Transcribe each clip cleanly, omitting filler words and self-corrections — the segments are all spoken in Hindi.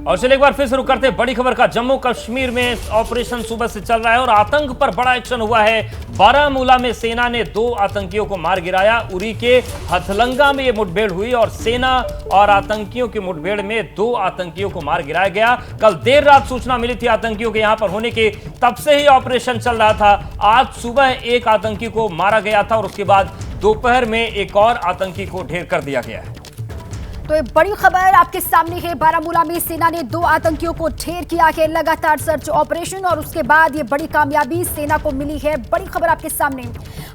और चलिए एक बार फिर शुरू करते हैं बड़ी खबर का। जम्मू कश्मीर में ऑपरेशन सुबह से चल रहा है और आतंक पर बड़ा एक्शन हुआ है। बारामूला में सेना ने 2 आतंकियों को मार गिराया। उरी के हथलंगा में यह मुठभेड़ हुई और सेना और आतंकियों की मुठभेड़ में 2 आतंकियों को मार गिराया गया। कल देर रात सूचना मिली थी आतंकियों के यहां पर होने की, तब से ही ऑपरेशन चल रहा था। आज सुबह एक आतंकी को मारा गया था और उसके बाद दोपहर में एक और आतंकी को ढेर कर दिया गया है। तो एक बड़ी खबर आपके सामने है। बारामूला में सेना ने 2 आतंकियों को ढेर किया है। लगातार सर्च ऑपरेशन और उसके बाद ये बड़ी कामयाबी सेना को मिली है। बड़ी खबर आपके सामने,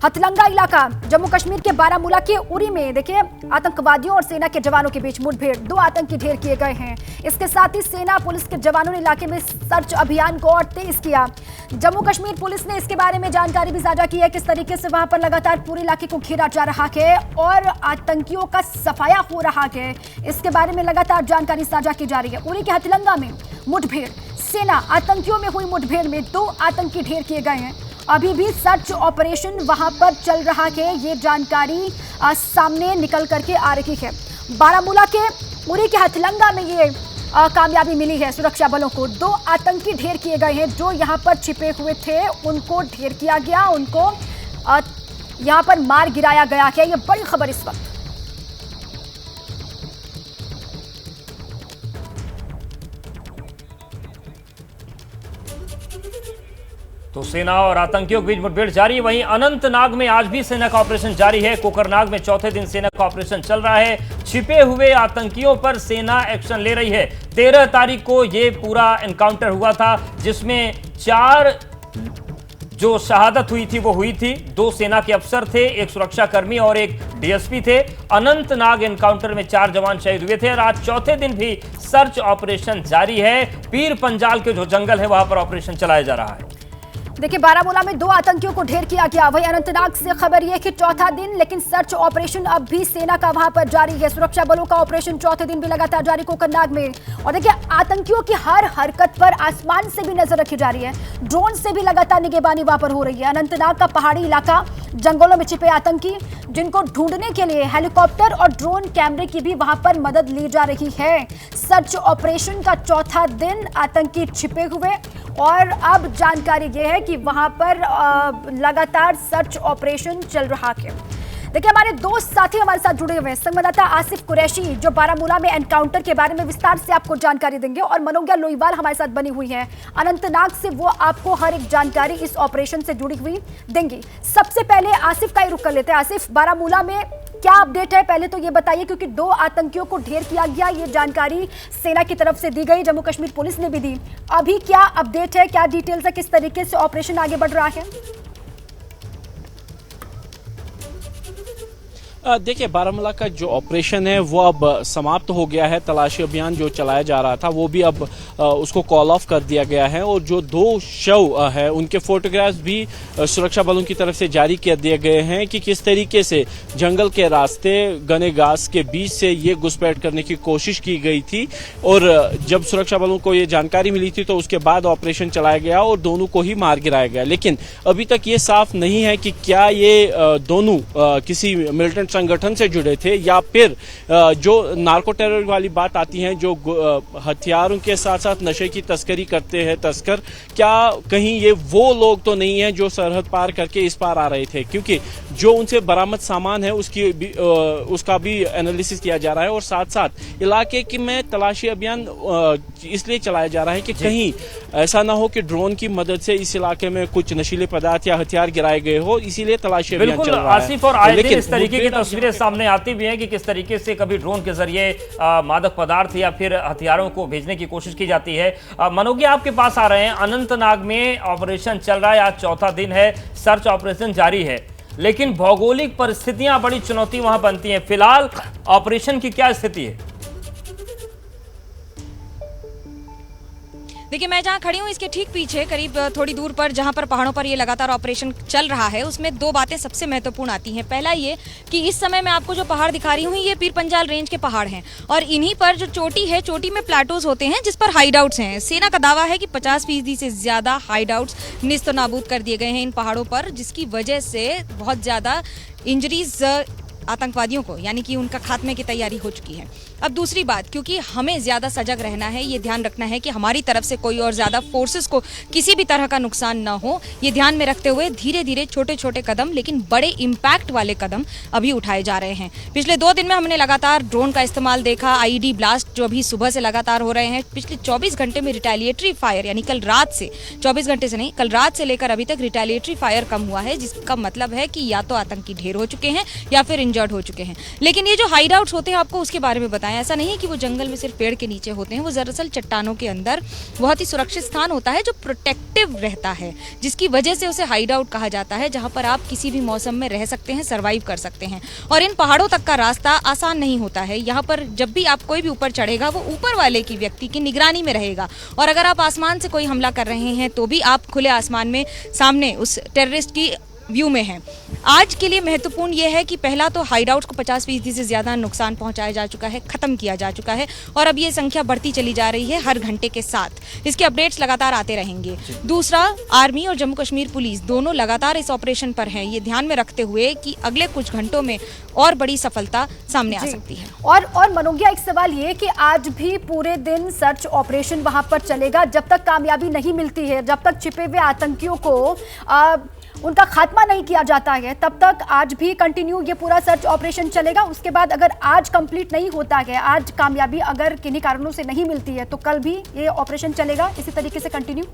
हथलंगा इलाका जम्मू कश्मीर के बारामूला के उरी में देखिए आतंकवादियों और सेना के जवानों के बीच मुठभेड़, 2 आतंकी ढेर किए गए हैं। इसके साथ ही सेना पुलिस के जवानों ने इलाके में सर्च अभियान को और तेज किया। जम्मू कश्मीर पुलिस ने इसके बारे में जानकारी भी साझा की है, किस तरीके से वहां पर लगातार पूरे इलाके को घेरा जा रहा है और आतंकियों का सफाया हो रहा है। इसके बारे में लगातार जानकारी साझा की जा रही है। उरी के हथलंगा में मुठभेड़, सेना आतंकियों में हुई मुठभेड़ में 2 आतंकी ढेर किए गए हैं। अभी भी सर्च ऑपरेशन वहां पर चल रहा है, ये जानकारी सामने निकल करके आ रही है। बारामूला के उरी के हथलंगा में ये कामयाबी मिली है सुरक्षा बलों को। 2 आतंकी ढेर किए गए हैं जो यहां पर छिपे हुए थे, उनको ढेर किया गया, उनको यहां पर मार गिराया गया है। ये बड़ी खबर इस वक्त। तो सेना और आतंकियों के बीच मुठभेड़ जारी है। वहीं अनंतनाग में आज भी सेना का ऑपरेशन जारी है। कोकरनाग में चौथे दिन सेना का ऑपरेशन चल रहा है। छिपे हुए आतंकियों पर सेना एक्शन ले रही है। 13 तारीख को यह पूरा एनकाउंटर हुआ था जिसमें 4 जो शहादत हुई थी वो हुई थी। 2 सेना के अफसर थे, एक सुरक्षाकर्मी और एक डीएसपी थे। अनंतनाग एनकाउंटर में 4 जवान शहीद हुए थे और आज चौथे दिन भी सर्च ऑपरेशन जारी है। पीर पंजाल के जो जंगल है वहां पर ऑपरेशन चलाया जा रहा है। देखिए बारामूला में 2 आतंकियों को ढेर किया गया। वहीं अनंतनाग से खबर यह कि चौथा दिन, लेकिन सर्च ऑपरेशन अब भी सेना का वहां पर जारी है। सुरक्षा बलों का ऑपरेशन चौथे दिन भी लगातार जारी कोकरनाग में। और देखिए आतंकियों की हर हरकत पर आसमान से भी नजर रखी जा रही है, ड्रोन से भी लगातार निगरानी वहां पर हो रही है। अनंतनाग का पहाड़ी इलाका, जंगलों में छिपे आतंकी जिनको ढूंढने के लिए हेलीकॉप्टर और ड्रोन कैमरे की भी वहां पर मदद ली जा रही है। सर्च ऑपरेशन का चौथा दिन, आतंकी छिपे हुए और अब जानकारी यह है कि वहां पर लगातार सर्च ऑपरेशन चल रहा है। देखिए हमारे 2 साथी हमारे साथ जुड़े हुए हैं, संवाददाता आसिफ कुरैशी जो बारामूला में एनकाउंटर के बारे में विस्तार से आपको जानकारी देंगे और मनोज्ञा लोईवाल हमारे साथ बनी हुई है अनंतनाग से, वो आपको हर एक जानकारी इस ऑपरेशन से जुड़ी हुई देंगी। सबसे पहले आसिफ का ही रुख कर लेते हैं। आसिफ, बारामूला में क्या अपडेट है पहले तो ये बताइए, क्योंकि 2 आतंकियों को ढेर किया गया, ये जानकारी सेना की तरफ से दी गई, जम्मू कश्मीर पुलिस ने भी दी। अभी क्या अपडेट है, क्या डिटेल्स है, किस तरीके से ऑपरेशन आगे बढ़ रहा है? देखिए बारामूला का जो ऑपरेशन है वो अब समाप्त हो गया है। तलाशी अभियान जो चलाया जा रहा था वो भी अब उसको कॉल ऑफ कर दिया गया है और जो 2 शव है उनके फोटोग्राफ्स भी सुरक्षा बलों की तरफ से जारी कर दिए गए हैं कि किस तरीके से जंगल के रास्ते घने घास के बीच से ये घुसपैठ करने की कोशिश की गई थी। और जब सुरक्षा बलों को ये जानकारी मिली थी तो उसके बाद ऑपरेशन चलाया गया और दोनों को ही मार गिराया गया। लेकिन अभी तक ये साफ नहीं है कि क्या ये दोनों किसी मिलिटेंट संगठन से जुड़े थे या फिर जो नार्को टेरर वाली बात आती है, जो हथियारों के साथ साथ नशे की तस्करी करते हैं तस्कर, क्या कहीं ये वो लोग तो नहीं है जो सरहद पार करके इस पार आ रहे थे? क्योंकि जो उनसे बरामद सामान है उसका भी एनालिसिस किया जा रहा है और साथ साथ इलाके की में तलाशी अभियान इसलिए चलाया जा रहा है कि कहीं ऐसा ना हो कि ड्रोन की मदद से इस इलाके में कुछ नशीले पदार्थ या हथियार गिराए गए हो, इसीलिए तलाशी अभियान चल रहा है। आसिफ, और आए दिन इस तरीके की तस्वीरें सामने आती भी हैं कि किस तरीके से कभी ड्रोन के जरिए मादक पदार्थ या फिर हथियारों को भेजने की कोशिश की जाती है। मनोज्ञा आपके पास आ रहे हैं। अनंतनाग में ऑपरेशन चल रहा है, आज चौथा दिन है, सर्च ऑपरेशन जारी है, लेकिन भौगोलिक परिस्थितियां बड़ी चुनौती वहां बनती हैं। फिलहाल ऑपरेशन की क्या स्थिति है? देखिए मैं जहाँ खड़ी हूँ इसके ठीक पीछे करीब थोड़ी दूर पर जहाँ पर पहाड़ों पर ये लगातार ऑपरेशन चल रहा है, उसमें 2 बातें सबसे महत्वपूर्ण आती हैं। पहला ये कि इस समय मैं आपको जो पहाड़ दिखा रही हूँ ये पीर पंजाल रेंज के पहाड़ हैं और इन्हीं पर जो चोटी है, चोटी में प्लाटोज होते हैं जिस पर हाइडआउट्स हैं। सेना का दावा है कि 50% से ज़्यादा हाइडआउट्स निस्त नाबूद कर दिए गए हैं इन पहाड़ों पर, जिसकी वजह से बहुत ज़्यादा इंजरीज आतंकवादियों को, यानी कि उनका खात्मे की तैयारी हो चुकी है। अब दूसरी बात, क्योंकि हमें ज्यादा सजग रहना है, ये ध्यान रखना है कि हमारी तरफ से कोई और ज्यादा फोर्सेस को किसी भी तरह का नुकसान ना हो, ये ध्यान में रखते हुए धीरे धीरे छोटे छोटे कदम लेकिन बड़े इम्पैक्ट वाले कदम अभी उठाए जा रहे हैं। पिछले 2 दिन में हमने लगातार ड्रोन का इस्तेमाल देखा, आईईडी ब्लास्ट जो अभी सुबह से लगातार हो रहे हैं। पिछले 24 घंटे में रिटेलिएटरी फायर, यानी कल रात से, 24 घंटे से नहीं, कल रात से लेकर अभी तक रिटेलिएटरी फायर कम हुआ है, जिसका मतलब है कि या तो आतंकी ढेर हो चुके हैं या फिर इंजर्ड हो चुके हैं। लेकिन ये जो हाइड आउट्स होते हैं, आपको उसके बारे में बताएं। ऐसा नहीं है कि वो जंगल में सिर्फ पेड़ के नीचे होते हैं, वो दरअसल चट्टानों के अंदर बहुत ही सुरक्षित स्थान होता है जो प्रोटेक्टिव रहता है, जिसकी वजह से उसे हाइड आउट कहा जाता है, जहां पर आप किसी भी मौसम में रह सकते हैं, सर्वाइव कर सकते हैं। और इन पहाड़ों तक का रास्ता आसान नहीं होता है। यहाँ पर जब भी आप कोई भी ऊपर चढ़ेगा, वो ऊपर वाले की व्यक्ति की निगरानी में रहेगा, और अगर आप आसमान से कोई हमला कर रहे हैं तो भी आप खुले आसमान में सामने उस टेररिस्ट की व्यू में है। आज के लिए महत्वपूर्ण यह है कि पहला तो हाइडआउट्स को 50% से ज्यादा नुकसान पहुंचाया जा चुका है, खत्म किया जा चुका है, और अब ये संख्या बढ़ती चली जा रही है हर घंटे के साथ। इसके अपडेट्स लगातार आते रहेंगे। दूसरा, आर्मी और जम्मू कश्मीर पुलिस दोनों लगातार इस ऑपरेशन पर हैं, ये ध्यान में रखते हुए कि अगले कुछ घंटों में और बड़ी सफलता सामने आ सकती है। और मनोज्ञा, एक सवाल ये कि आज भी पूरे दिन सर्च ऑपरेशन वहां पर चलेगा जब तक कामयाबी नहीं मिलती है, जब तक छिपे हुए आतंकियों को उनका खात्मा नहीं किया जाता है, तब तक आज भी कंटिन्यू ये पूरा सर्च ऑपरेशन चलेगा। उसके बाद अगर आज कंप्लीट नहीं होता है, आज कामयाबी अगर किन्हीं कारणों से नहीं मिलती है, तो कल भी ये ऑपरेशन चलेगा इसी तरीके से कंटिन्यू।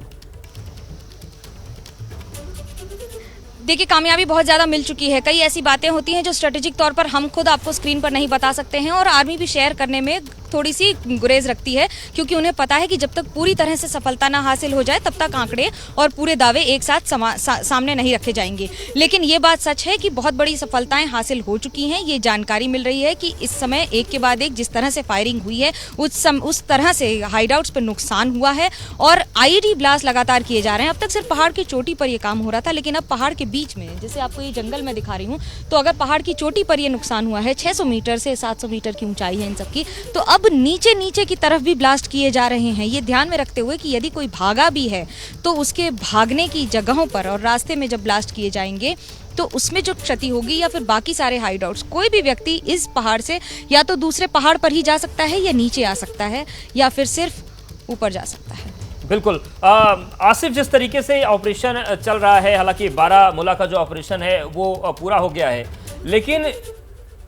देखिए, कामयाबी बहुत ज़्यादा मिल चुकी है। कई ऐसी बातें होती हैं जो स्ट्रेटेजिक तौर पर हम खुद आपको स्क्रीन पर नहीं बता सकते हैं, और आर्मी भी शेयर करने में थोड़ी सी गुरेज रखती है, क्योंकि उन्हें पता है कि जब तक पूरी तरह से सफलता ना हासिल हो जाए, तब तक आंकड़े और पूरे दावे एक साथ सामने नहीं रखे जाएंगे। लेकिन ये बात सच है कि बहुत बड़ी सफलताएं हासिल हो चुकी हैं। ये जानकारी मिल रही है कि इस समय एक के बाद एक जिस तरह से फायरिंग हुई है, उस तरह से हाइडआउट्स पर नुकसान हुआ है, और आईईडी ब्लास्ट लगातार किए जा रहे हैं। अब तक सिर्फ पहाड़ की चोटी पर यह काम हो रहा था, लेकिन अब पहाड़ के बीच में, जैसे आपको ये जंगल में दिखा रही हूँ, तो अगर पहाड़ की चोटी पर यह नुकसान हुआ है, 600 मीटर से 700 मीटर की ऊंचाई है इन सबकी, तो अब नीचे की तरफ भी ब्लास्ट किए जा रहे हैं। ये ध्यान में रखते हुए कि यदि कोई भागा भी है तो उसके भागने की जगहों पर और रास्ते में जब ब्लास्ट किए जाएंगे तो उसमें जो क्षति होगी, या फिर बाकी सारे हाइडआउट्स, कोई भी व्यक्ति इस पहाड़ से या तो दूसरे पहाड़ पर ही जा सकता है, या नीचे आ सकता है, या फिर सिर्फ ऊपर जा सकता है। बिल्कुल। आसिफ, जिस तरीके से ऑपरेशन चल रहा है, हालांकि बारामूला का जो ऑपरेशन है वो पूरा हो गया है, लेकिन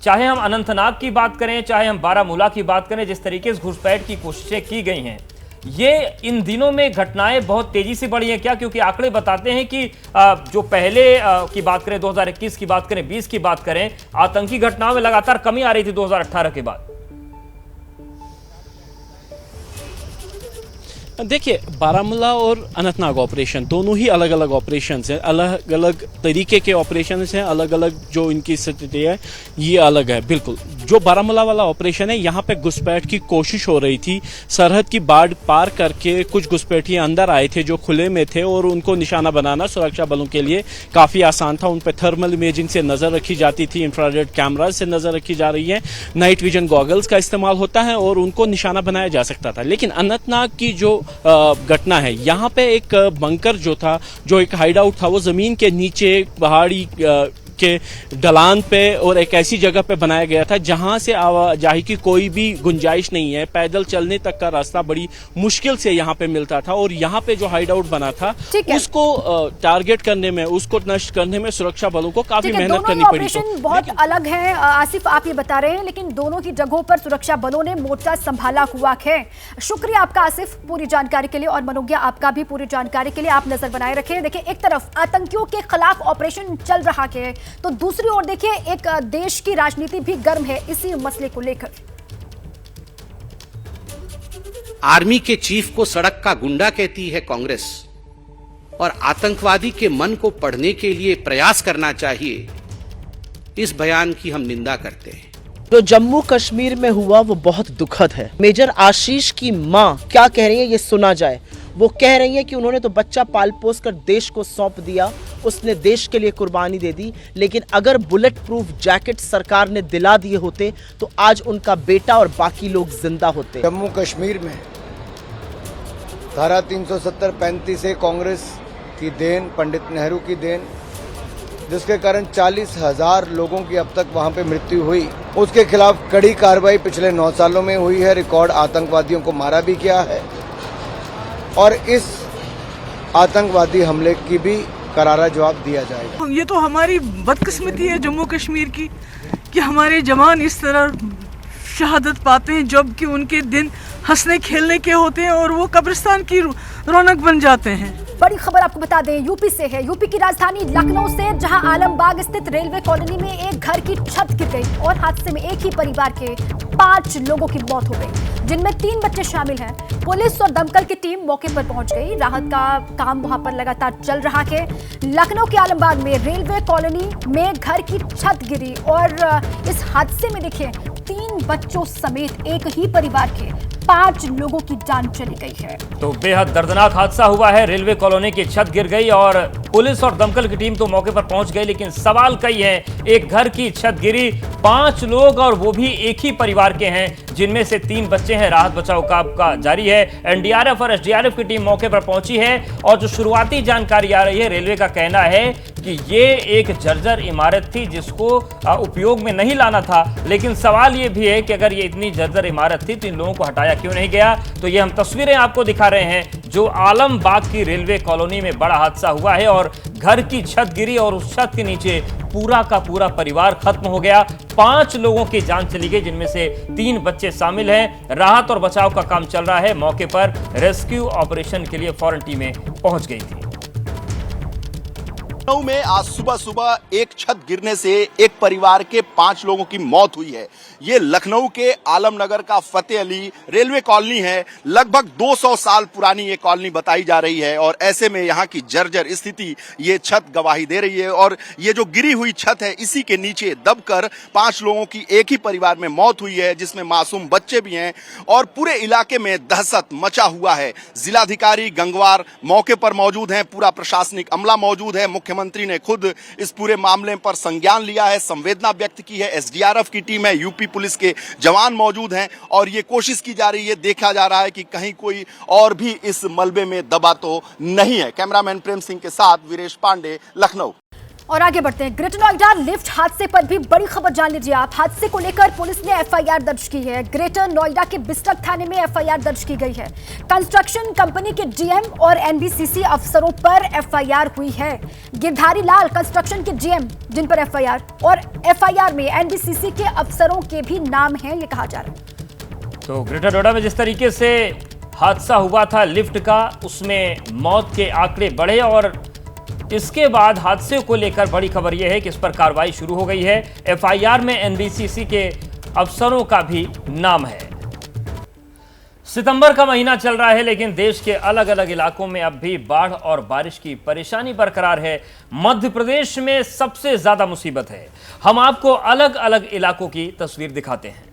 चाहे हम अनंतनाग की बात करें, चाहे हम बारामूला की बात करें, जिस तरीके से घुसपैठ की कोशिशें की गई हैं, ये इन दिनों में घटनाएं बहुत तेजी से बढ़ी हैं क्या? क्योंकि आंकड़े बताते हैं कि जो पहले की बात करें, 2021 की बात करें, 20 की बात करें, आतंकी घटनाओं में लगातार कमी आ रही थी 2018 के बाद। देखिए, बारामूला और अनंतनाग ऑपरेशन दोनों ही अलग अलग ऑपरेशन हैं, अलग अलग तरीके के ऑपरेशन हैं, अलग अलग जो इनकी स्थिति है ये अलग है। बिल्कुल, जो बारामूला वाला ऑपरेशन है, यहाँ पे घुसपैठ की कोशिश हो रही थी, सरहद की बाड़ पार करके कुछ घुसपैठिए अंदर आए थे जो खुले में थे, और उनको निशाना बनाना सुरक्षा बलों के लिए काफ़ी आसान था। उन पर थर्मल इमेजिंग से नज़र रखी जाती थी, इंफ्रारेड कैमरा से नज़र रखी जा रही है, नाइट विजन गॉगल्स का इस्तेमाल होता है, और उनको निशाना बनाया जा सकता था। लेकिन अनंतनाग की जो घटना है, यहाँ पे एक बंकर जो था, जो एक हाइड आउट था, वो जमीन के नीचे पहाड़ी के ढलान पे और एक ऐसी जगह पे बनाया गया था जहां से आवाजाही की कोई भी गुंजाइश नहीं है। पैदल चलने तक का रास्ता बड़ी मुश्किल से यहाँ पे मिलता था, और यहाँ पे जो हाइड आउट बना था उसको टारगेट करने में, उसको नष्ट करने में सुरक्षा बलों को काफी मेहनत करनी पड़ी। ऑपरेशन बहुत अलग है आसिफ, आप ये बता रहे हैं, लेकिन दोनों की जगहों पर सुरक्षा बलों ने मोर्चा संभाला हुआ है। शुक्रिया आपका आसिफ पूरी जानकारी के लिए, और मनोज्ञा आपका भी पूरी जानकारी के लिए। आप नजर बनाए रखें। देखिए, एक तरफ आतंकियों के खिलाफ ऑपरेशन चल रहा है, तो दूसरी ओर देखिए एक देश की राजनीति भी गर्म है इसी मसले को लेकर। आर्मी के चीफ को सड़क का गुंडा कहती है कांग्रेस, और आतंकवादी के मन को पढ़ने के लिए प्रयास करना चाहिए, इस बयान की हम निंदा करते हैं। जो जम्मू कश्मीर में हुआ वो बहुत दुखद है। मेजर आशीष की मां क्या कह रही है ये सुना जाए। वो कह रही है कि उन्होंने तो बच्चा पाल पोस कर देश को सौंप दिया, उसने देश के लिए कुर्बानी दे दी, लेकिन अगर बुलेट प्रूफ जैकेट सरकार ने दिला दिए होते तो आज उनका बेटा और बाकी लोग जिंदा होते। जम्मू कश्मीर में धारा 370-35 से कांग्रेस की देन, पंडित नेहरू की देन, जिसके कारण 40,000 लोगों की अब तक वहां पे मृत्यु हुई। उसके खिलाफ कड़ी कार्रवाई पिछले 9 सालों में हुई है। रिकॉर्ड आतंकवादियों को मारा भी गया है और इस आतंकवादी हमले की भी करारा जवाब दिया जाएगा। ये तो हमारी बदकिस्मती है जम्मू कश्मीर की कि हमारे जवान इस तरह शहादत पाते हैं जबकि उनके दिन हंसने खेलने के होते हैं और वो कब्रिस्तान की रौनक बन जाते हैं। बड़ी खबर आपको बता दें, यूपी से है। यूपी की राजधानी लखनऊ से, जहां आलमबाग स्थित रेलवे कॉलोनी में एक घर की छत गिर गई और हादसे में एक ही परिवार के 5 लोगों की मौत हो गई, जिनमें 3 बच्चे शामिल हैं। पुलिस और दमकल की टीम मौके पर पहुंच गई। राहत का काम वहां पर लगातार चल रहा है। लखनऊ के आलमबाग में रेलवे कॉलोनी में घर की छत गिरी और इस हादसे में देखिए 3 बच्चों समेत एक ही परिवार के 5 लोगों की जान चली गई है। तो बेहद दर्दनाक हादसा हुआ है। रेलवे कॉलोनी की छत गिर गई और पुलिस और दमकल की टीम तो मौके पर पहुंच गई, लेकिन सवाल कई है। एक घर की छत गिरी, 5 लोग और वो भी एक ही परिवार के हैं, जिनमें से 3 बच्चे हैं। राहत बचाव का जारी है। एनडीआरएफ और एसडीआरएफ की टीम मौके पर पहुंची है और जो शुरुआती जानकारी आ रही है, रेलवे का कहना है कि ये एक जर्जर इमारत थी जिसको उपयोग में नहीं लाना था। लेकिन सवाल ये भी है कि अगर ये इतनी जर्जर इमारत थी तो इन लोगों को हटाया क्यों नहीं गया। तो ये हम तस्वीरें आपको दिखा रहे हैं जो आलमबाग की रेलवे कॉलोनी में बड़ा हादसा हुआ है और घर की छत गिरी और उस छत के नीचे पूरा का पूरा परिवार खत्म हो गया। 5 लोगों की जान चली गई, जिनमें से 3 बच्चे शामिल हैं। राहत और बचाव का काम चल रहा है। मौके पर रेस्क्यू ऑपरेशन के लिए फौरन टीमें पहुंच गई थी। लखनऊ में आज सुबह एक छत गिरने से एक परिवार के 5 लोगों की मौत हुई है। ये लखनऊ के आलमनगर का फतेह अली रेलवे कॉलोनी है। लगभग 200 साल पुरानी ये कॉलोनी बताई जा रही है और ऐसे में यहाँ की जर्जर स्थिति ये छत गवाही दे रही है। और ये जो गिरी हुई छत है, इसी के नीचे दबकर 5 लोगों की एक ही परिवार में मौत हुई है, जिसमें मासूम बच्चे भी हैं और पूरे इलाके में दहशत मचा हुआ है। जिलाधिकारी गंगवार मौके पर मौजूद हैं, पूरा प्रशासनिक अमला मौजूद है। मुख्यमंत्री ने खुद इस पूरे मामले पर संज्ञान लिया है, संवेदना व्यक्त की है। एसडीआरएफ की टीम है, यूपी पुलिस के जवान मौजूद हैं और ये कोशिश की जा रही है, देखा जा रहा है कि कहीं कोई और भी इस मलबे में दबा तो नहीं है। कैमरामैन प्रेम सिंह के साथ वीरेश पांडे, लखनऊ। और आगे बढ़ते हैं। ग्रेटर नोएडा लिफ्ट हादसे पर भी बड़ी खबर जान लीजिए आप। हादसे को लेकर पुलिस ने एफआईआर दर्ज की है। ग्रेटर नोएडा के बिस्टक थाने में एफआईआर दर्ज की गई है। कंस्ट्रक्शन कंपनी के जीएम और एनबीसीसी अफसरों पर एफआईआर हुई है। गिरधारी लाल कंस्ट्रक्शन के जीएम जिन पर एफआईआर, और एफआईआर में एनबीसीसी के अफसरों के भी नाम हैं, ये कहा जा रहा है। तो ग्रेटर नोएडा में जिस तरीके से हादसा हुआ था लिफ्ट का, उसमें मौत के आंकड़े बढ़े और इसके बाद हादसे को लेकर बड़ी खबर यह है कि इस पर कार्रवाई शुरू हो गई है। एफआईआर में एनबीसीसी के अफसरों का भी नाम है। सितंबर का महीना चल रहा है, लेकिन देश के अलग अलग इलाकों में अब भी बाढ़ और बारिश की परेशानी बरकरार है। मध्य प्रदेश में सबसे ज्यादा मुसीबत है। हम आपको अलग अलग इलाकों की तस्वीर दिखाते हैं।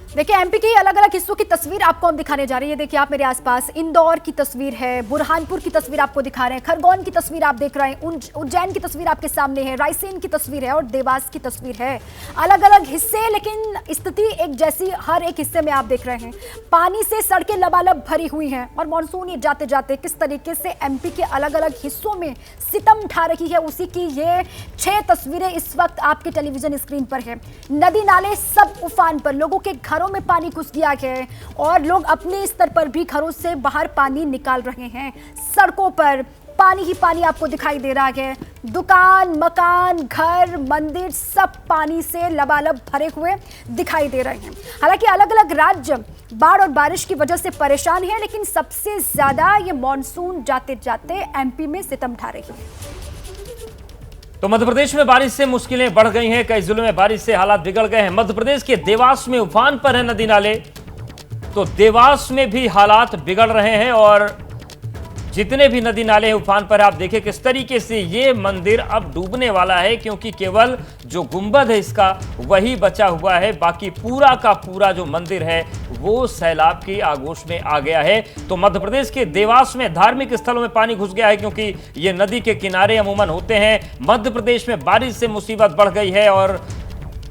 देखिए, एमपी के अलग अलग हिस्सों की तस्वीर आपको हम दिखाने जा रही है। देखिए आप मेरे आसपास इंदौर की तस्वीर है, बुरहानपुर की तस्वीर आपको दिखा रहे हैं, खरगोन की तस्वीर आप देख रहे हैं, उज्जैन की तस्वीर आपके सामने है, रायसेन की तस्वीर है और देवास की तस्वीर है। अलग अलग हिस्से, लेकिन स्थिति एक जैसी हर एक हिस्से में आप देख रहे हैं। पानी से सड़कें लबालब भरी हुई हैं और मानसून ये जाते जाते किस तरीके से एमपी के अलग अलग हिस्सों में सितम ढा रही है, उसी की ये 6 तस्वीरें इस वक्त आपके टेलीविजन स्क्रीन पर है। नदी नाले सब उफान पर, लोगों के घरों में पानी घुस गया है और लोग अपने स्तर पर भी घरों से बाहर पानी निकाल रहे हैं। सड़कों पर पानी ही पानी आपको दिखाई दे रहा है। दुकान, मकान, घर, मंदिर सब पानी से लबालब भरे हुए दिखाई दे रहे हैं। हालांकि अलग अलग राज्य बाढ़ और बारिश की वजह से परेशान है, लेकिन सबसे ज्यादा ये मॉनसून जाते जाते एमपी में सितम ढा रही है। तो मध्य प्रदेश में बारिश से मुश्किलें बढ़ गई हैं। कई जिलों में बारिश से हालात बिगड़ गए हैं। मध्य प्रदेश के देवास में उफान पर है नदी नाले, तो देवास में भी हालात बिगड़ रहे हैं और जितने भी नदी नाले हैं उफान पर। आप देखिए किस तरीके से ये मंदिर अब डूबने वाला है, क्योंकि केवल जो गुंबद है इसका वही बचा हुआ है, बाकी पूरा का पूरा जो मंदिर है वो सैलाब की आगोश में आ गया है। तो मध्य प्रदेश के देवास में धार्मिक स्थलों में पानी घुस गया है, क्योंकि ये नदी के किनारे अमूमन होते हैं। मध्य प्रदेश में बारिश से मुसीबत बढ़ गई है और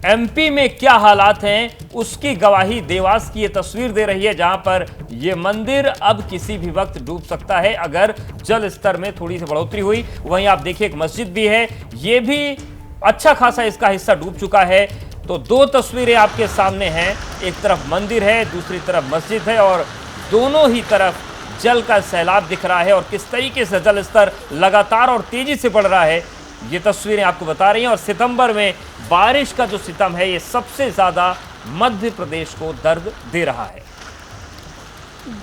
एमपी में क्या हालात हैं उसकी गवाही देवास की ये तस्वीर दे रही है, जहां पर यह मंदिर अब किसी भी वक्त डूब सकता है अगर जल स्तर में थोड़ी सी बढ़ोतरी हुई। वहीं आप देखिए एक मस्जिद भी है, ये भी अच्छा खासा इसका हिस्सा डूब चुका है। तो दो तस्वीरें आपके सामने हैं, एक तरफ मंदिर है, दूसरी तरफ मस्जिद है और दोनों ही तरफ जल का सैलाब दिख रहा है और किस तरीके से जल स्तर लगातार और तेजी से बढ़ रहा है ये तस्वीरें आपको बता रही हैं। और सितंबर में बारिश का जो सितम है ये सबसे ज्यादा मध्य प्रदेश को दर्द दे रहा है।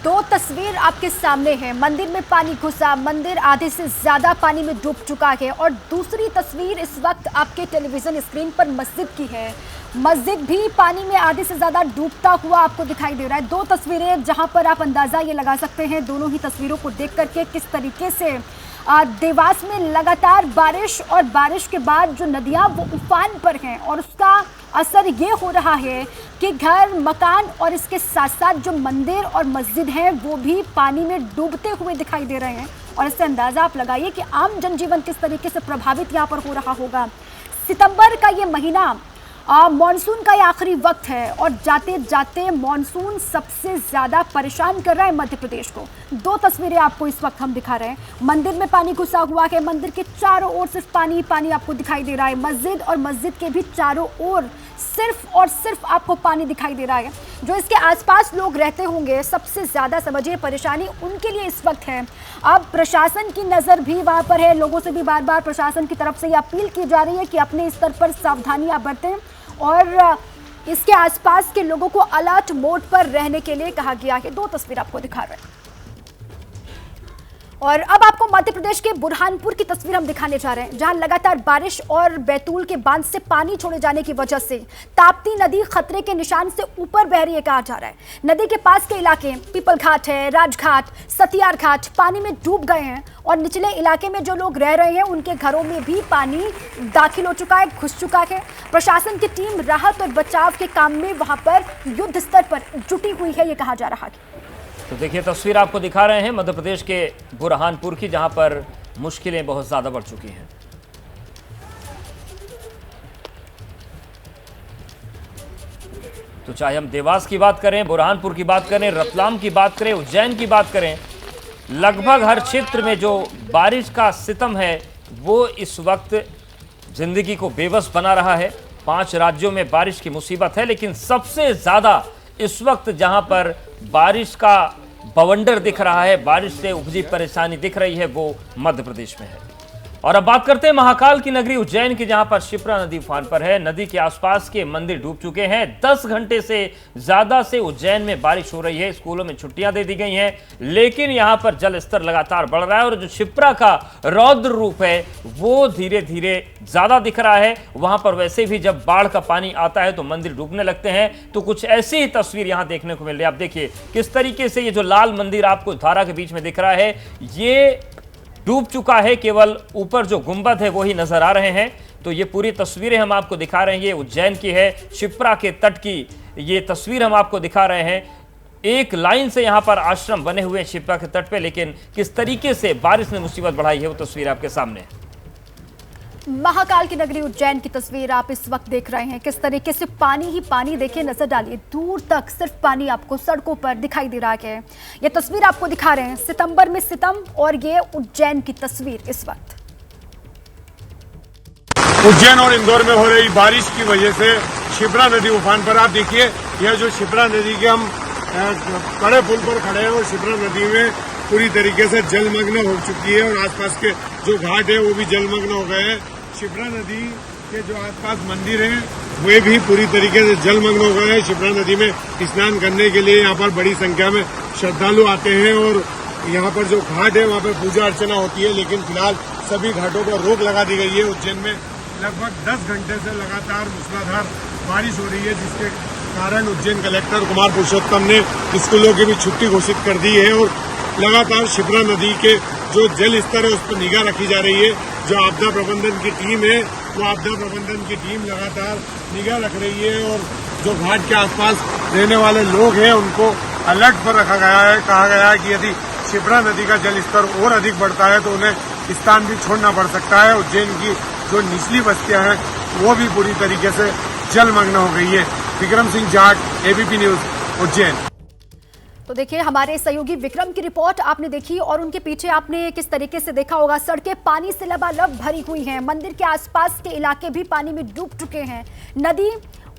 दो तस्वीर आपके सामने है, मंदिर में पानी घुसा, मंदिर आधे से ज्यादा पानी में डूब चुका है और दूसरी तस्वीर इस वक्त आपके टेलीविजन स्क्रीन पर मस्जिद की है। मस्जिद भी पानी में आधे से ज्यादा डूबता हुआ आपको दिखाई दे रहा है। दो तस्वीरें जहां पर आप अंदाजा ये लगा सकते हैं दोनों ही तस्वीरों को देख करके किस तरीके से देवास में लगातार बारिश और बारिश के बाद जो नदियां वो उफान पर हैं और उसका असर ये हो रहा है कि घर मकान और इसके साथ साथ जो मंदिर और मस्जिद हैं वो भी पानी में डूबते हुए दिखाई दे रहे हैं। और इससे अंदाज़ा आप लगाइए कि आम जनजीवन किस तरीके से प्रभावित यहाँ पर हो रहा होगा। सितंबर का ये महीना मॉनसून का ये आखिरी वक्त है और जाते जाते मॉनसून सबसे ज़्यादा परेशान कर रहा है मध्य प्रदेश को। दो तस्वीरें आपको इस वक्त हम दिखा रहे हैं, मंदिर में पानी घुसा हुआ है, मंदिर के चारों ओर सिर्फ पानी पानी आपको दिखाई दे रहा है, मस्जिद और मस्जिद के भी चारों ओर सिर्फ और सिर्फ आपको पानी दिखाई दे रहा है। जो इसके आसपास लोग रहते होंगे सबसे ज़्यादा समझिए परेशानी उनके लिए इस वक्त है। अब प्रशासन की नज़र भी वहाँ पर है, लोगों से भी बार बार प्रशासन की तरफ से ये अपील की जा रही है कि अपने स्तर पर सावधानियाँ बरतें और इसके आसपास के लोगों को अलर्ट मोड पर रहने के लिए कहा गया है। दो तस्वीर आपको दिखा रहे हैं और अब आपको मध्य प्रदेश के बुरहानपुर की तस्वीर हम दिखाने जा रहे हैं, जहां लगातार बारिश और बैतूल के बांध से पानी छोड़े जाने की वजह से ताप्ती नदी खतरे के निशान से ऊपर बह रही है कहा जा रहा है। नदी के पास के इलाके पीपल घाट है, राजघाट, सतियार घाट पानी में डूब गए हैं और निचले इलाके में जो लोग रह रहे हैं उनके घरों में भी पानी दाखिल हो चुका है, घुस चुका है। प्रशासन की टीम राहत और बचाव के काम में वहां पर युद्ध स्तर पर जुटी हुई है, ये कहा जा रहा है। तो देखिए तस्वीर आपको दिखा रहे हैं मध्य प्रदेश के बुरहानपुर की, जहां पर मुश्किलें बहुत ज्यादा बढ़ चुकी हैं। तो चाहे हम देवास की बात करें, बुरहानपुर की बात करें, रतलाम की बात करें, उज्जैन की बात करें, लगभग हर क्षेत्र में जो बारिश का सितम है वो इस वक्त जिंदगी को बेबस बना रहा है। 5 राज्यों में बारिश की मुसीबत है, लेकिन सबसे ज्यादा इस वक्त जहां पर बारिश का बवंडर दिख रहा है, बारिश से उपजी परेशानी दिख रही है, वो मध्य प्रदेश में है। और अब बात करते हैं महाकाल की नगरी उज्जैन की, जहां पर शिप्रा नदी उफान पर है। नदी के आसपास के मंदिर डूब चुके हैं। 10 घंटे से ज्यादा से उज्जैन में बारिश हो रही है, स्कूलों में छुट्टियां दे दी गई हैं, लेकिन यहां पर जल स्तर लगातार बढ़ रहा है और जो शिप्रा का रौद्र रूप है वो धीरे धीरे ज्यादा दिख रहा है। वहां पर वैसे भी जब बाढ़ का पानी आता है तो मंदिर डूबने लगते हैं, तो कुछ ऐसी ही तस्वीर यहां देखने को मिल रही है। आप देखिए किस तरीके से ये जो लाल मंदिर आपको धारा के बीच में दिख रहा है ये डूब चुका है, केवल ऊपर जो गुंबद है वो ही नजर आ रहे हैं। तो ये पूरी तस्वीरें हम आपको दिखा रहे हैं, ये उज्जैन की है, शिप्रा के तट की ये तस्वीर हम आपको दिखा रहे हैं। एक लाइन से यहां पर आश्रम बने हुए हैं शिप्रा के तट पे, लेकिन किस तरीके से बारिश ने मुसीबत बढ़ाई है वो तस्वीर आपके सामने है। महाकाल की नगरी उज्जैन की तस्वीर आप इस वक्त देख रहे हैं, किस तरीके से पानी ही पानी, देखिए नजर डालिए दूर तक सिर्फ पानी आपको सड़कों पर दिखाई दे रहा है। ये तस्वीर आपको दिखा रहे हैं सितंबर में सितम और ये उज्जैन की तस्वीर इस वक्त। उज्जैन और इंदौर में हो रही बारिश की वजह से शिप्रा नदी उफान पर, आप देखिए यह जो शिप्रा नदी के हम बड़े पुल पर खड़े हैं और शिप्रा नदी में पूरी तरीके से जलमग्न हो चुकी है और आसपास के जो घाट है वो भी जलमग्न हो गए हैं। शिप्रा नदी के जो आसपास मंदिर हैं वे भी पूरी तरीके से जलमग्न हो गए हैं। शिप्रा नदी में स्नान करने के लिए यहाँ पर बड़ी संख्या में श्रद्धालु आते हैं और यहाँ पर जो घाट है वहाँ पर पूजा अर्चना होती है, लेकिन फिलहाल सभी घाटों पर रोक लगा दी गई है। उज्जैन में लगभग 10 घंटे से लगातार मूसलाधार बारिश हो रही है, जिसके कारण उज्जैन कलेक्टर कुमार पुरुषोत्तम ने स्कूलों की भी छुट्टी घोषित कर दी है और लगातार शिप्रा नदी के जो जल स्तर है उस पर निगाह रखी जा रही है। जो आपदा प्रबंधन की टीम है वो आपदा प्रबंधन की टीम लगातार निगाह रख रही है और जो घाट के आसपास रहने वाले लोग हैं उनको अलर्ट पर रखा गया है। कहा गया है कि यदि शिप्रा नदी का जल स्तर और अधिक बढ़ता है तो उन्हें स्थान भी छोड़ना पड़ सकता है। उज्जैन की जो निचली बस्तियां हैं वो भी पूरी तरीके से जलमग्न हो गई है। Vikram Singh Jat, ABP news, Ujjain. तो देखिए हमारे सहयोगी विक्रम की रिपोर्ट आपने देखी और उनके पीछे आपने किस तरीके से देखा होगा, सड़कें पानी से लबालब भरी हुई हैं, मंदिर के आसपास के इलाके भी पानी में डूब चुके हैं। नदी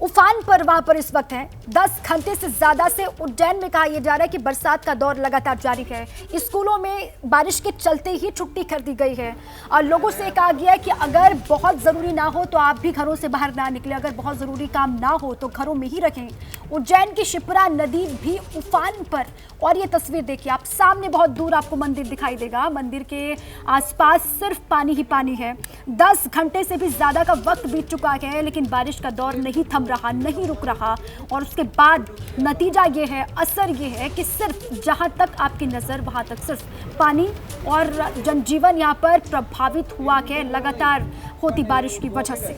उफान पर वहां पर इस वक्त है। 10 घंटे से ज्यादा से उज्जैन में कहा यह जा रहा है कि बरसात का दौर लगातार जारी है। स्कूलों में बारिश के चलते ही छुट्टी कर दी गई है और लोगों से कहा गया है कि अगर बहुत जरूरी ना हो तो आप भी घरों से बाहर ना निकले, अगर बहुत जरूरी काम ना हो तो घरों में ही रहें। उज्जैन की शिप्रा नदी भी उफान पर, और ये तस्वीर देखिए आप, सामने बहुत दूर आपको मंदिर दिखाई देगा, मंदिर के आसपास सिर्फ पानी ही पानी है। 10 घंटे से भी ज्यादा का वक्त बीत चुका है लेकिन बारिश का दौर नहीं थम रहा, नहीं रुक रहा। और उसके बाद नतीजा ये है, असर ये है कि सिर्फ जहां तक आपकी नजर वहां तक सिर्फ पानी और जनजीवन यहां पर प्रभावित हुआ है लगातार होती बारिश की वजह से।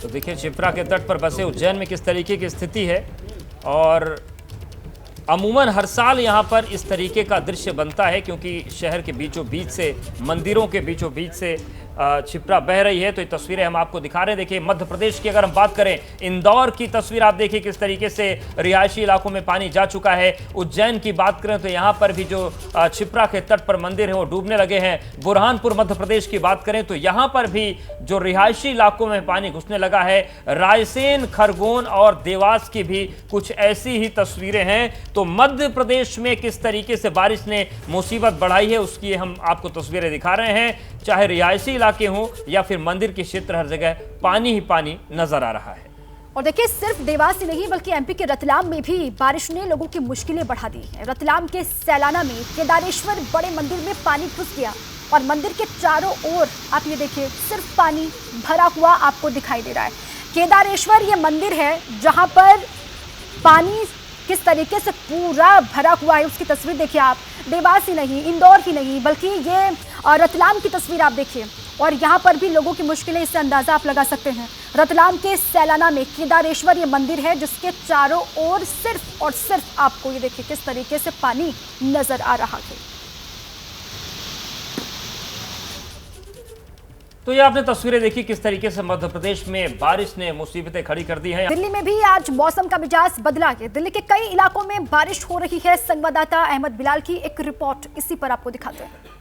तो देखिए शिप्रा के तट पर बसे उज्जैन में किस तरीके की स्थिति है, और अमूमन हर साल यहाँ पर इस तरीके का दृश्य बनता है क्योंकि शहर के बीचों बीच से, मंदिरों के बीचों बीच से शिप्रा बह रही है। तो ये तस्वीरें हम आपको दिखा रहे हैं। देखिए मध्य प्रदेश की अगर हम बात करें, इंदौर की तस्वीर आप देखिए किस तरीके से रिहायशी इलाकों में पानी जा चुका है। उज्जैन की बात करें तो यहाँ पर भी जो शिप्रा के तट पर मंदिर है वो डूबने लगे हैं। बुरहानपुर मध्य प्रदेश की बात करें तो यहाँ पर भी जो रिहायशी इलाकों में पानी घुसने लगा है। रायसेन, खरगोन और देवास की भी कुछ ऐसी ही तस्वीरें हैं। तो मध्य प्रदेश में किस तरीके से बारिश ने मुसीबत बढ़ाई है उसकी हम आपको तस्वीरें दिखा रहे हैं। चाहे रिहायशी इलाके हों या फिर मंदिर के क्षेत्र, हर जगह पानी ही पानी नजर आ रहा है। और देखिए सिर्फ देवास ही नहीं बल्कि एमपी के रतलाम में भी बारिश ने लोगों की मुश्किलें बढ़ा दी हैं। रतलाम के सैलाना में केदारेश्वर बड़े मंदिर में पानी घुस गया और मंदिर के चारों ओर आप ये देखिए सिर्फ पानी भरा हुआ आपको दिखाई दे रहा है। केदारेश्वर ये मंदिर है जहां पर पानी किस तरीके से पूरा भरा हुआ है उसकी तस्वीर देखिए आप। देवास ही नहीं, इंदौर ही नहीं बल्कि ये रतलाम की तस्वीर आप देखिए और यहाँ पर भी लोगों की मुश्किलें, इससे अंदाजा आप लगा सकते हैं। रतलाम के सैलाना में केदारेश्वर ये मंदिर है जिसके चारों ओर सिर्फ और सिर्फ आपको ये देखिए किस तरीके से पानी नजर आ रहा है। तो ये आपने तस्वीरें देखी किस तरीके से मध्य प्रदेश में बारिश ने मुसीबतें खड़ी कर दी हैं। दिल्ली में भी आज मौसम का मिजाज बदला है। दिल्ली के कई इलाकों में बारिश हो रही है। संवाददाता अहमद बिलाल की एक रिपोर्ट इसी पर आपको दिखाते हैं।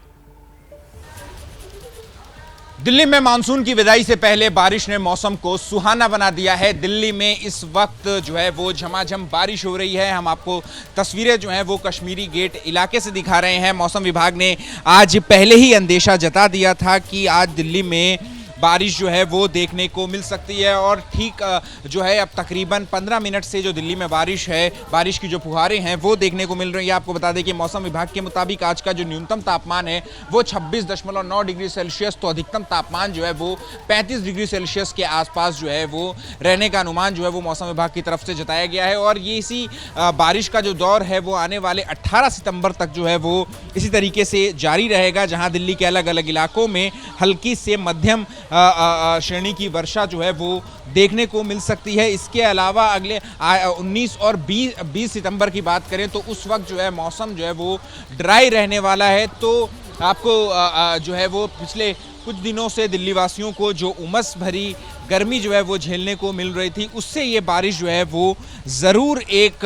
दिल्ली में मानसून की विदाई से पहले बारिश ने मौसम को सुहाना बना दिया है। दिल्ली में इस वक्त जो है वो झमाझम बारिश हो रही है। हम आपको तस्वीरें जो हैं वो कश्मीरी गेट इलाके से दिखा रहे हैं। मौसम विभाग ने आज पहले ही अंदेशा जता दिया था कि आज दिल्ली में बारिश जो है वो देखने को मिल सकती है और ठीक जो है अब तकरीबन 15 मिनट से जो दिल्ली में बारिश है, बारिश की जो फुहारें हैं वो देखने को मिल रही है। आपको बता दें कि मौसम विभाग के मुताबिक आज का जो न्यूनतम तापमान है वो 26.9 डिग्री सेल्सियस, तो अधिकतम तापमान जो है वो 35 डिग्री सेल्सियस के आसपास जो है वो रहने का अनुमान जो है वो मौसम विभाग की तरफ से जताया गया है। और ये इसी बारिश का जो दौर है वो आने वाले 18 सितंबर तक जो है वो इसी तरीके से जारी रहेगा, जहाँ दिल्ली के अलग अलग इलाकों में हल्की से मध्यम श्रेणी की वर्षा जो है वो देखने को मिल सकती है। इसके अलावा अगले 19 और 20 सितंबर की बात करें तो उस वक्त जो है मौसम जो है वो ड्राई रहने वाला है। तो आपको जो है वो पिछले कुछ दिनों से दिल्ली वासियों को जो उमस भरी गर्मी जो है वो झेलने को मिल रही थी, उससे ये बारिश जो है वो ज़रूर एक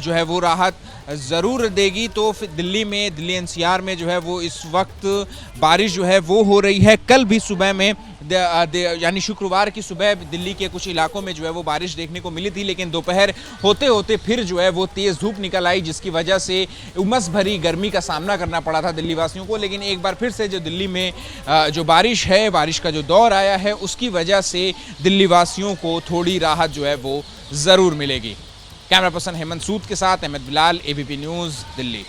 जो है वो राहत ज़रूर देगी। तो फिर दिल्ली एनसीआर में जो है वो इस वक्त बारिश जो है वो हो रही है। कल भी सुबह में यानी शुक्रवार की सुबह दिल्ली के कुछ इलाकों में जो है वो बारिश देखने को मिली थी, लेकिन दोपहर होते होते फिर जो है वो तेज़ धूप निकल आई, जिसकी वजह से उमस भरी गर्मी का सामना करना पड़ा था दिल्ली वासियों को। लेकिन एक बार फिर से जो दिल्ली में जो बारिश है, बारिश का जो दौर आया है, उसकी वजह से दिल्ली वासियों को थोड़ी राहत जो है वो ज़रूर मिलेगी। कैमरा पर्सन हेमंत सूद के साथ अहमद बिलाल, एबीपी न्यूज़, दिल्ली।